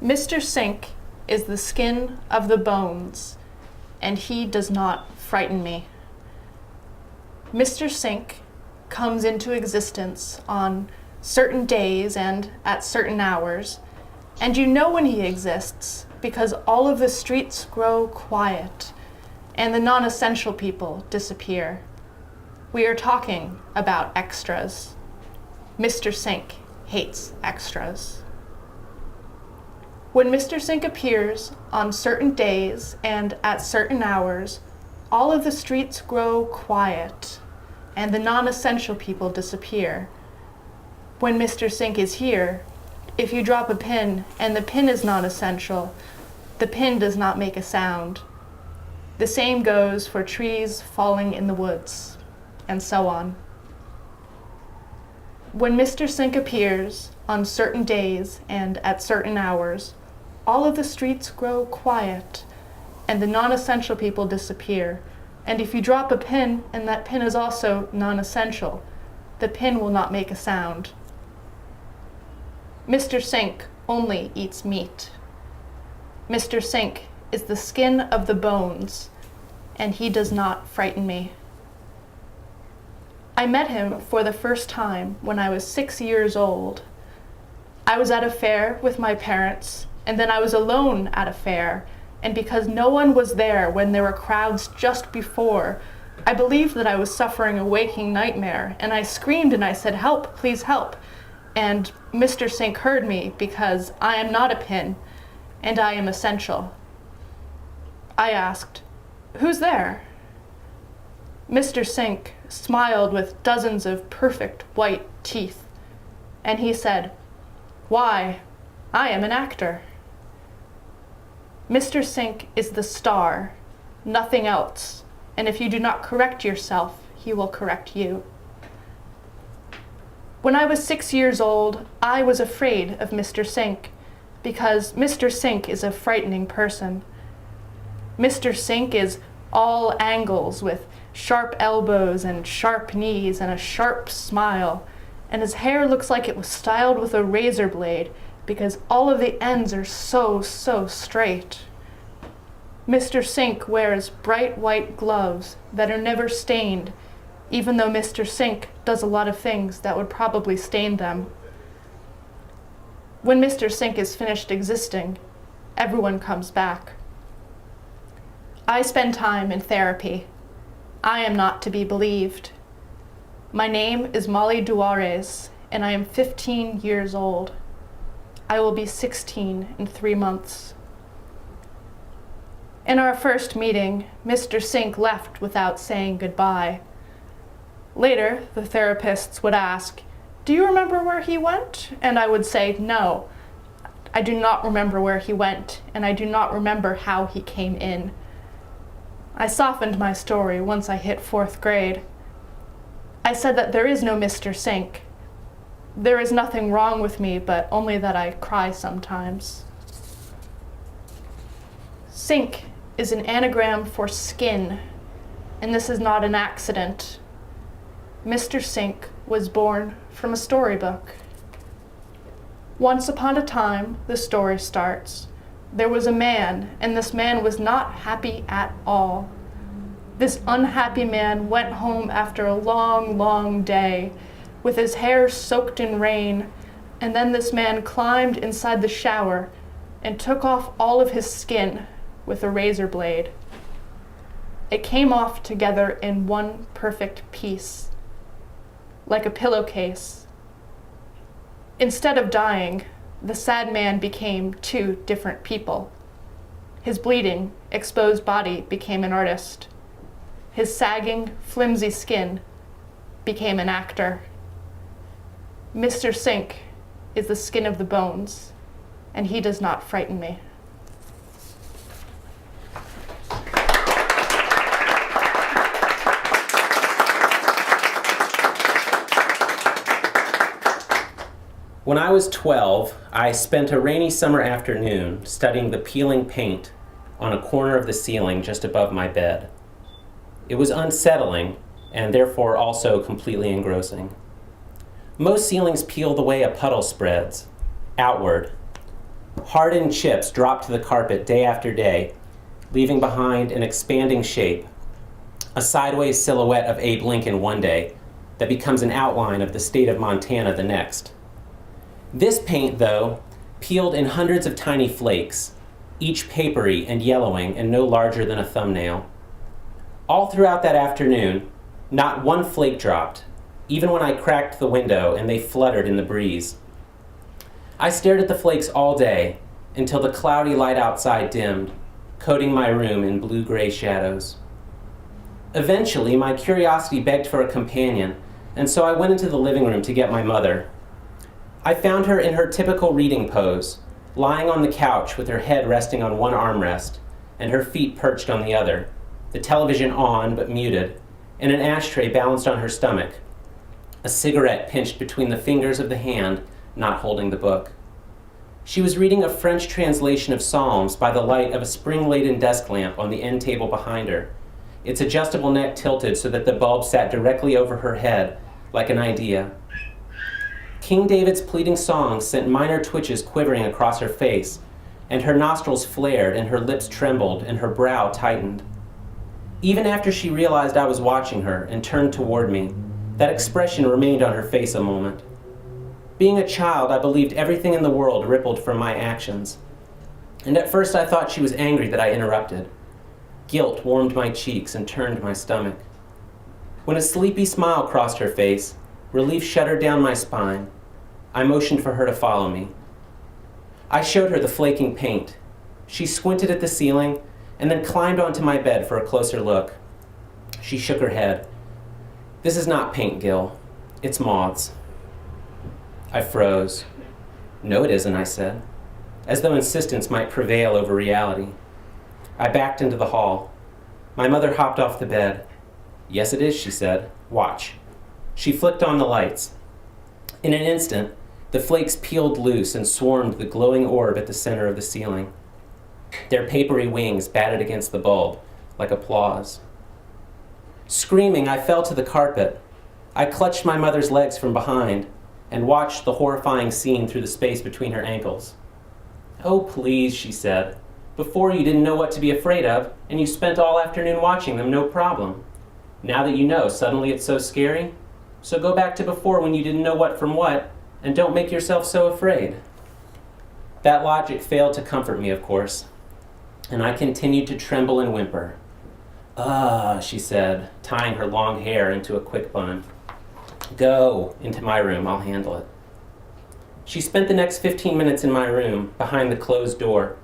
Mr. Sink is the skin of the bones, and he does not frighten me. Mr. Sink comes into existence on certain days and at certain hours, and you know when he exists because all of the streets grow quiet and the non-essential people disappear. We are talking about extras. Mr. Sink hates extras. When Mr. Sink appears on certain days and at certain hours, all of the streets grow quiet and the non-essential people disappear. When Mr. Sink is here, if you drop a pin and the pin is non-essential, the pin does not make a sound. The same goes for trees falling in the woods, and so on. When Mr. Sink appears on certain days and at certain hours, all of the streets grow quiet and the non-essential people disappear. And if you drop a pin and that pin is also non-essential, the pin will not make a sound. Mr. Sink only eats meat. Mr. Sink is the skin of the bones, and he does not frighten me. I met him for the first time when I was 6 years old. I was at a fair with my parents, and then I was alone at a fair, and because no one was there when there were crowds just before, I believed that I was suffering a waking nightmare, and I screamed and I said, "Help, please help." And Mr. Sink heard me because I am not a pin, and I am essential. I asked, "Who's there?" Mr. Sink smiled with dozens of perfect white teeth, and he said, "Why, I am an actor." Mr. Sink is the star, nothing else, and if you do not correct yourself, he will correct you. When I was 6 years old, I was afraid of Mr. Sink, because Mr. Sink is a frightening person. Mr. Sink is all angles with sharp elbows and sharp knees and a sharp smile, and his hair looks like it was styled with a razor blade because all of the ends are so straight. Mr. Sink wears bright white gloves that are never stained, even though Mr. Sink does a lot of things that would probably stain them. When Mr. Sink is finished existing, everyone comes back. I spend time in therapy. I am not to be believed. My name is Molly Duarez, and I am 15 years old. I will be 16 in 3 months. In our first meeting, Mr. Sink left without saying goodbye. Later, the therapists would ask, "Do you remember where he went?" And I would say, "No, I do not remember where he went, and I do not remember how he came in." I softened my story once I hit 4th grade. I said that there is no Mr. Sink. There is nothing wrong with me, but only that I cry sometimes. Sink is an anagram for skin, and this is not an accident. Mr. Sink was born from a storybook. Once upon a time, the story starts. There was a man, and this man was not happy at all. This unhappy man went home after a long day, with his hair soaked in rain, and then this man climbed inside the shower and took off all of his skin with a razor blade. It came off together in one perfect piece, like a pillowcase. Instead of dying, the sad man became 2 different people. His bleeding, exposed body became an artist. His sagging, flimsy skin became an actor. Mr. Sink is the skin of the bones, and he does not frighten me. When I was 12, I spent a rainy summer afternoon studying the peeling paint on a corner of the ceiling just above my bed. It was unsettling and therefore also completely engrossing. Most ceilings peel the way a puddle spreads, outward. Hardened chips drop to the carpet day after day, leaving behind an expanding shape, a sideways silhouette of Abe Lincoln one day that becomes an outline of the state of Montana the next. This paint, though, peeled in hundreds of tiny flakes, each papery and yellowing and no larger than a thumbnail. All throughout that afternoon, not one flake dropped, even when I cracked the window and they fluttered in the breeze. I stared at the flakes all day until the cloudy light outside dimmed, coating my room in blue-gray shadows. Eventually, my curiosity begged for a companion, and so I went into the living room to get my mother. I found her in her typical reading pose, lying on the couch with her head resting on one armrest and her feet perched on the other, the television on but muted, and an ashtray balanced on her stomach, a cigarette pinched between the fingers of the hand not holding the book. She was reading a French translation of Psalms by the light of a spring-laden desk lamp on the end table behind her, its adjustable neck tilted so that the bulb sat directly over her head, like an idea. King David's pleading song sent minor twitches quivering across her face, and her nostrils flared and her lips trembled and her brow tightened. Even after she realized I was watching her and turned toward me, that expression remained on her face a moment. Being a child, I believed everything in the world rippled from my actions, and at first I thought she was angry that I interrupted. Guilt warmed my cheeks and turned my stomach. When a sleepy smile crossed her face, relief shuddered down my spine. I motioned for her to follow me. I showed her the flaking paint. She squinted at the ceiling and then climbed onto my bed for a closer look. She shook her head. "This is not paint, Gil. It's moths." I froze. "No, it isn't," I said, as though insistence might prevail over reality. I backed into the hall. My mother hopped off the bed. "Yes, it is," she said. "Watch." She flicked on the lights. In an instant, the flakes peeled loose and swarmed the glowing orb at the center of the ceiling. Their papery wings batted against the bulb, like applause. Screaming, I fell to the carpet. I clutched my mother's legs from behind and watched the horrifying scene through the space between her ankles. "Oh, please," she said. "Before you didn't know what to be afraid of, and you spent all afternoon watching them, no problem. Now that you know, suddenly it's so scary? So go back to before when you didn't know what from what, and don't make yourself so afraid." That logic failed to comfort me, of course, and I continued to tremble and whimper. "Ah," she said, tying her long hair into a quick bun. "Go into my room, I'll handle it." She spent the next 15 minutes in my room, behind the closed door.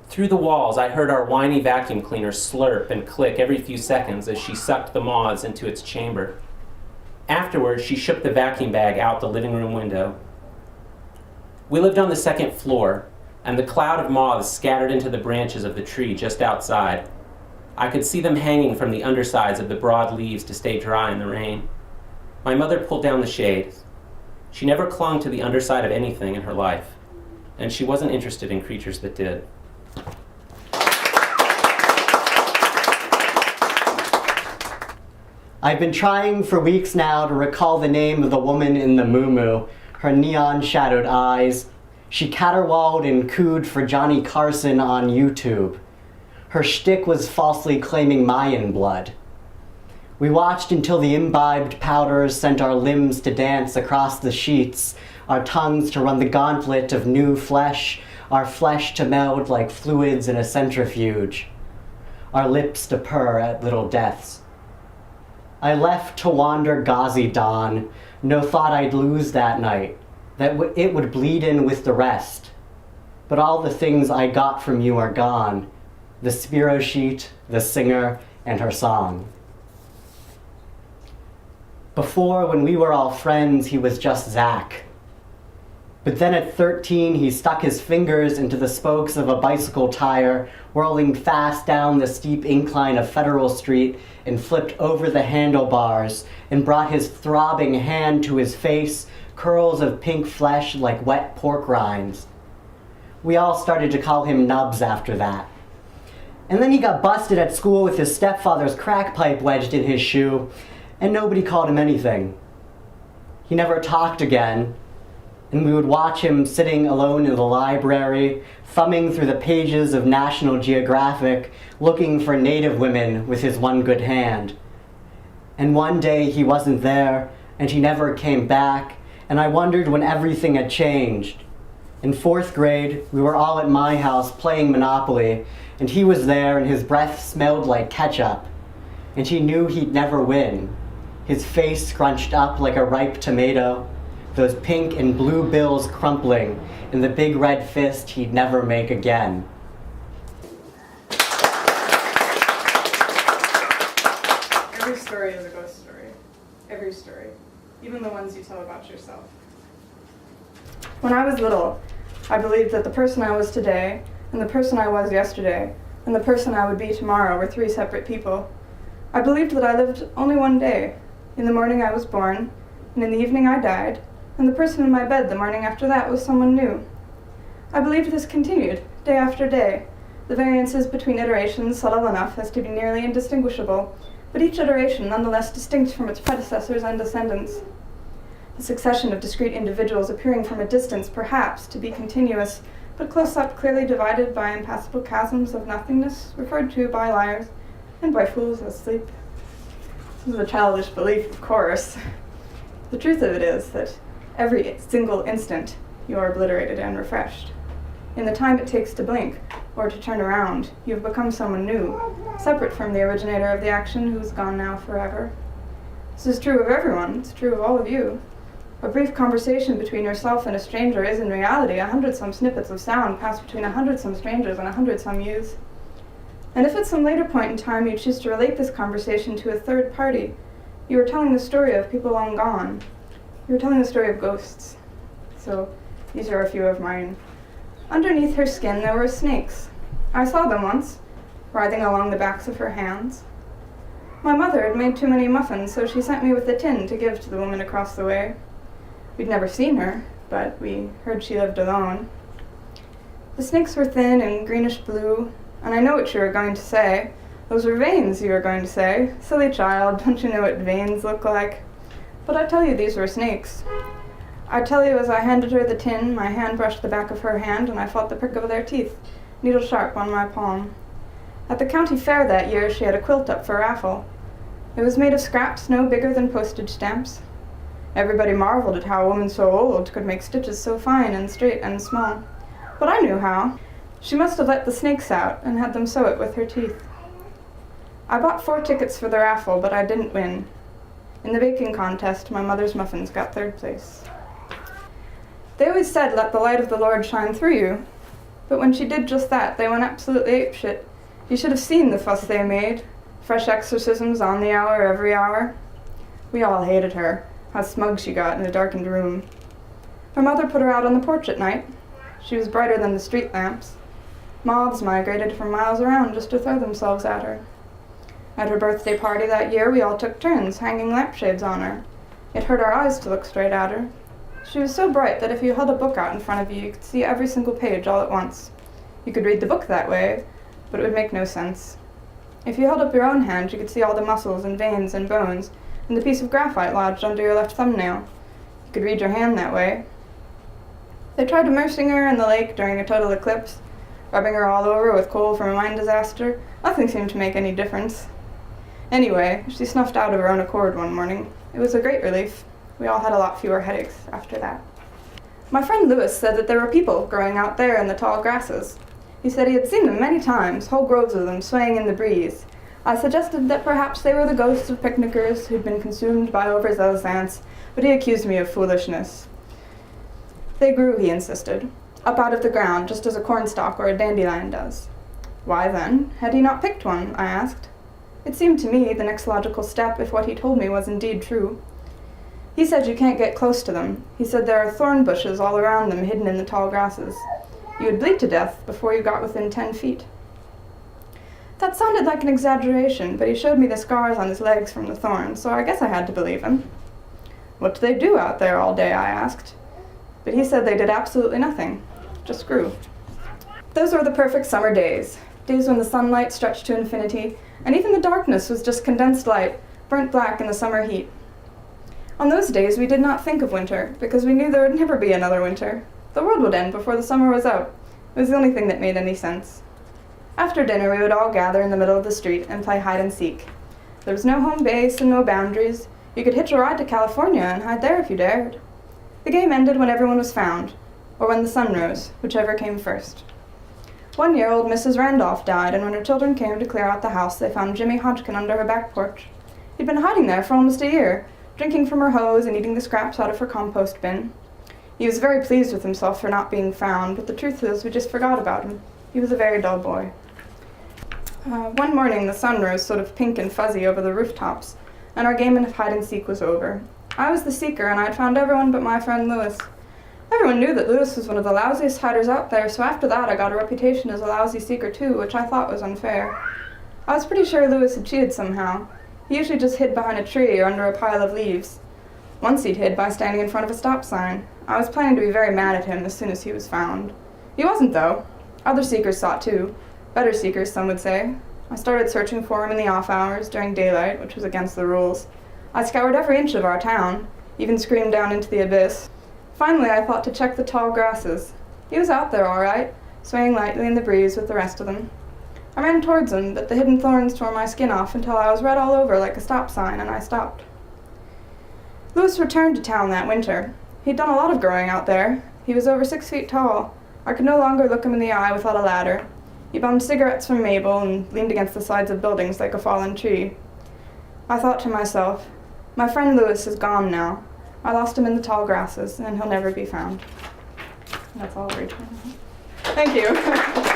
Through the walls, I heard our whiny vacuum cleaner slurp and click every few seconds as she sucked the moths into its chamber. Afterwards, she shook the vacuum bag out the living room window. We lived on the second floor, and the cloud of moths scattered into the branches of the tree just outside. I could see them hanging from the undersides of the broad leaves to stay dry in the rain. My mother pulled down the shade. She never clung to the underside of anything in her life, and she wasn't interested in creatures that did. I've been trying for weeks now to recall the name of the woman in the muumuu, her neon-shadowed eyes. She caterwauled and cooed for Johnny Carson on YouTube. Her shtick was falsely claiming Mayan blood. We watched until the imbibed powders sent our limbs to dance across the sheets, our tongues to run the gauntlet of new flesh, our flesh to meld like fluids in a centrifuge, our lips to purr at little deaths. I left to wander gauzy dawn, no thought I'd lose that night, that it would bleed in with the rest. But all the things I got from you are gone, the Spiro sheet, the singer, and her song. Before, when we were all friends, he was just Zach. But then at 13, he stuck his fingers into the spokes of a bicycle tire, whirling fast down the steep incline of Federal Street, and flipped over the handlebars, and brought his throbbing hand to his face, curls of pink flesh like wet pork rinds. We all started to call him Nubs after that. And then he got busted at school with his stepfather's crack pipe wedged in his shoe, and nobody called him anything. He never talked again, and we would watch him sitting alone in the library, thumbing through the pages of National Geographic, looking for native women with his one good hand. And one day he wasn't there, and he never came back, and I wondered when everything had changed. In 4th grade, we were all at my house playing Monopoly, and he was there and his breath smelled like ketchup. And he knew he'd never win. His face scrunched up like a ripe tomato, those pink and blue bills crumpling in the big red fist he'd never make again. Every story is a ghost story. Every story. Even the ones you tell about yourself. When I was little, I believed that the person I was today, and the person I was yesterday, and the person I would be tomorrow were 3 separate people. I believed that I lived only one day. In the morning I was born, and in the evening I died, and the person in my bed the morning after that was someone new. I believed this continued, day after day, the variances between iterations subtle enough as to be nearly indistinguishable, but each iteration nonetheless distinct from its predecessors and descendants. The succession of discrete individuals appearing from a distance, perhaps, to be continuous, but close up clearly divided by impassable chasms of nothingness, referred to by liars and by fools asleep. This is a childish belief, of course. The truth of it is that every single instant you are obliterated and refreshed. In the time it takes to blink, or to turn around, you have become someone new, separate from the originator of the action who's gone now forever. This is true of everyone. It's true of all of you. A brief conversation between yourself and a stranger is in reality 100-some snippets of sound passed between 100-some strangers and 100-some yous. And if at some later point in time you choose to relate this conversation to a third party, you are telling the story of people long gone. You are telling the story of ghosts. So these are a few of mine. Underneath her skin there were snakes. I saw them once, writhing along the backs of her hands. My mother had made too many muffins, so she sent me with a tin to give to the woman across the way. We'd never seen her, but we heard she lived alone. The snakes were thin and greenish blue, and I know what you are going to say. Those were veins, you are going to say. Silly child, don't you know what veins look like? But I tell you these were snakes. I tell you as I handed her the tin, my hand brushed the back of her hand, and I felt the prick of their teeth, needle sharp on my palm. At the county fair that year, she had a quilt up for raffle. It was made of scraps no bigger than postage stamps. Everybody marveled at how a woman so old could make stitches so fine and straight and small. But I knew how. She must have let the snakes out and had them sew it with her teeth. I bought 4 tickets for the raffle, but I didn't win. In the baking contest, my mother's muffins got 3rd place. They always said, let the light of the Lord shine through you. But when she did just that, they went absolutely apeshit. You should have seen the fuss they made. Fresh exorcisms on the hour, every hour. We all hated her. How smug she got in a darkened room. Her mother put her out on the porch at night. She was brighter than the street lamps. Moths migrated from miles around just to throw themselves at her. At her birthday party that year, we all took turns hanging lampshades on her. It hurt our eyes to look straight at her. She was so bright that if you held a book out in front of you, you could see every single page all at once. You could read the book that way, but it would make no sense. If you held up your own hand, you could see all the muscles and veins and bones, and the piece of graphite lodged under your left thumbnail. You could read your hand that way. They tried immersing her in the lake during a total eclipse, rubbing her all over with coal from a mine disaster. Nothing seemed to make any difference. Anyway, she snuffed out of her own accord one morning. It was a great relief. We all had a lot fewer headaches after that. My friend Lewis said that there were people growing out there in the tall grasses. He said he had seen them many times, whole groves of them swaying in the breeze. I suggested that perhaps they were the ghosts of picnickers who'd been consumed by overzealous ants, but he accused me of foolishness. They grew, he insisted, up out of the ground, just as a cornstalk or a dandelion does. Why then had he not picked one, I asked. It seemed to me the next logical step if what he told me was indeed true. He said you can't get close to them. He said there are thorn bushes all around them hidden in the tall grasses. You would bleed to death before you got within 10 feet. That sounded like an exaggeration, but he showed me the scars on his legs from the thorns, so I guess I had to believe him. What do they do out there all day, I asked. But he said they did absolutely nothing, just grew. Those were the perfect summer days, days when the sunlight stretched to infinity, and even the darkness was just condensed light, burnt black in the summer heat. On those days, we did not think of winter, because we knew there would never be another winter. The world would end before the summer was out. It was the only thing that made any sense. After dinner, we would all gather in the middle of the street and play hide and seek. There was no home base and no boundaries. You could hitch a ride to California and hide there if you dared. The game ended when everyone was found, or when the sun rose, whichever came first. One year, old Mrs. Randolph died, and when her children came to clear out the house, they found Jimmy Hodgkin under her back porch. He'd been hiding there for almost a year, drinking from her hose and eating the scraps out of her compost bin. He was very pleased with himself for not being found, but the truth is we just forgot about him. He was a very dull boy. One morning, the sun rose sort of pink and fuzzy over the rooftops, and our game of hide-and-seek was over. I was the seeker, and I'd found everyone but my friend Lewis. Everyone knew that Lewis was one of the lousiest hiders out there, so after that I got a reputation as a lousy seeker too, which I thought was unfair. I was pretty sure Lewis had cheated somehow. He usually just hid behind a tree or under a pile of leaves. Once he'd hid by standing in front of a stop sign. I was planning to be very mad at him as soon as he was found. He wasn't, though. Other seekers saw it too. Better seekers, some would say. I started searching for him in the off hours, during daylight, which was against the rules. I scoured every inch of our town, even screamed down into the abyss. Finally, I thought to check the tall grasses. He was out there all right, swaying lightly in the breeze with the rest of them. I ran towards him, but the hidden thorns tore my skin off until I was red all over like a stop sign, and I stopped. Lewis returned to town that winter. He'd done a lot of growing out there. He was over 6 feet tall. I could no longer look him in the eye without a ladder. He bummed cigarettes from Mabel and leaned against the sides of buildings like a fallen tree. I thought to myself, my friend Lewis is gone now. I lost him in the tall grasses, and he'll never be found. And that's all I'll read. Thank you.